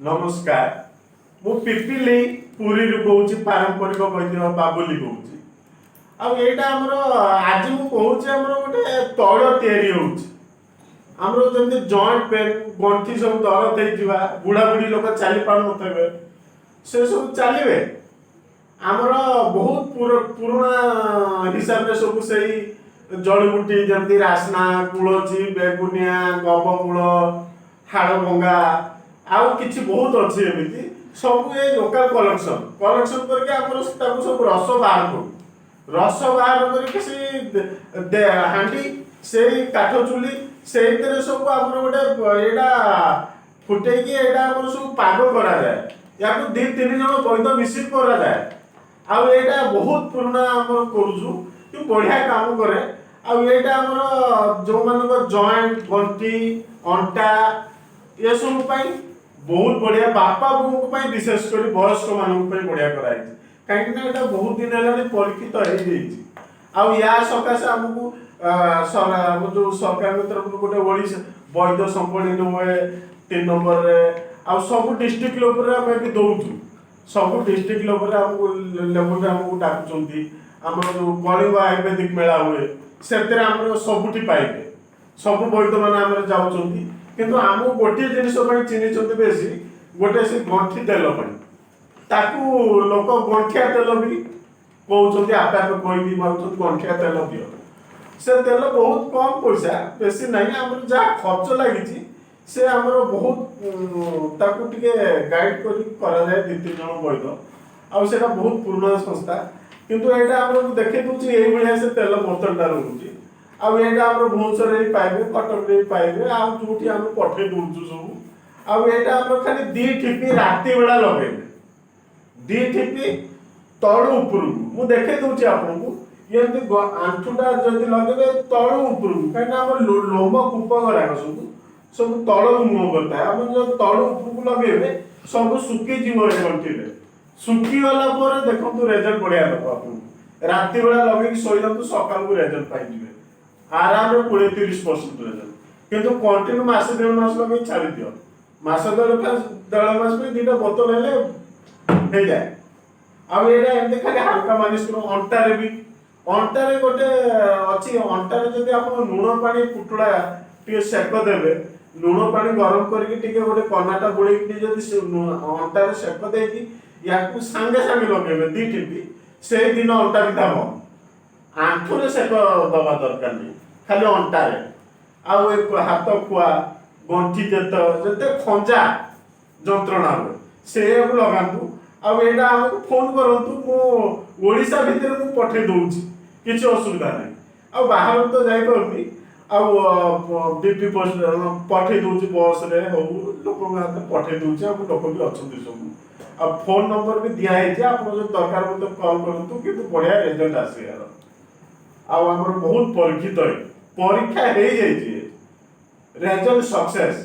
नमस्कार मु पिपिली पुरी रु कहूची पारंपरिक वैद्य बाबुली कहूची आ एटा हमर आज मु कहूची हमर गोटे तैल तयारी होउची हमर जेमति जॉइंट पेन गंठी सब दर्द हे जिवा बुढ़ा बुढ़ी लोक चली पार नथबे से सब चलिबे हमर बहुत पुराना हिसाब रे सब सही जड़ी बूटी जेमति रासना कुळची बेगुनिया गबमूल हाड़ भंगा आउ किछि बहुत अछि एमिति सब ए लोकल कलेक्शन करके हमर ताको सब रस बाहर करके से हांडी से काठ चुली से इतरे सब हमर गोटे एडा फुटे की एडा हमर सब पाग करा जाय याको 2-3 जण वैद्य मिसिन करा जाय आ एडा बहुत पुराना हमर करूछु कि बढ़िया काम करे आ एडा हमर जो मानको जॉइंट गंठी अंटा ये सब पाई बहुत बढ़िया बापा बों को विशेष कर वयस्क मान बढ़िया कराई कहीं बहुत दिन है परीक्षित हो जाइए या सकाशे आमको जो सरकार तरफ गोटे ओडिशा वैद्य संपन्न हुए 3 नंबर रे आ सब डिस्ट्रिक्ट लेवल आम भी दौचु सब डिस्ट्रिक्ट लेवल आमको डाकुंट आम जो कलिंग आयुर्वेदिक मेला हुए से सबुठी पाइबे सब वैद्य मैंने जाऊँच किंतु आमको गोटे जिनस चिन्हित बेसी गोटे से गंठी तेल ताकू लोक गंठिया तेल भी कहते आपे आपे कही मार्च गंठिया तेल दियो से तेल बहुत कम पैसा बेसी नहीं आम जहाँ खर्च लगी से आमर बहुत ताकू टिके गाइड करा जाए 2-3 जन वैद्य आउटा बहुत पुराना संस्था किंतु यहाँ आम देखे दूसरी ये से तेल बोतलटा रोचे आम भुवनेश्वर पाइबे कटक पाइबे आउटी आम पठे दूचु सब आम खाली 2 ठिपी राति बेला लगे 2 ठिपी तलू उपर को देखे दूसरी आपको ये आंठुटा जब लगे तलू उपर को कहीं लोम कूप गुराक सब सब तल मुह करता है आम जो तलू उपर को लगे सब सुखीजी गंठी सुखी गला देखो रेजल्ट बढ़िया दब आपको राति बेला लगे शोई सकाल को रेजल्ट पाई आराम 20-30% रेजल्ट किंतु कंटिन्यू मासे 1.5 मास लगे छाड़ी दियो मासे 1.5 मास में 2टा बोतल हेले हो जाए अब एटा एमते खाली हल्का मालिश करो अंटारे भी अंटारे गोटे अछि अंटारे जदि आप लूण पानी पुटुड़ा टिके सेक देबे लूण पानी गरम करके टिके गोटे कनाटा बुड़ी जदि अंटारे सेक देकी याकू संगे संगे लगेबे 2 टिपी से दिन अंटा भी दाबो आंखुरे सेक दबा दरकार नहीं खाली अंटारे आउ एक हाथ खुआ गंठी जते खंजा जंत्रणा हुए से लगातु आउटा आमको फोन करतु मो ओडिशा भितर मु पठे दूची किसी असुविधा नहीं आ बाहर तो जाई परनी बीपी पोस्ट पठे दूची बस रे हो लोक हाथ पठे दूची हम लोक भी अछंती सब आ फोन नंबर भी दिया है जे आप जो दरकार मते कॉल करतु किंतु बढ़िया रिजल्ट आसे यार आमर बहुत परीक्षित परीक्षा हो जाइए रेजल्ट सक्सेस।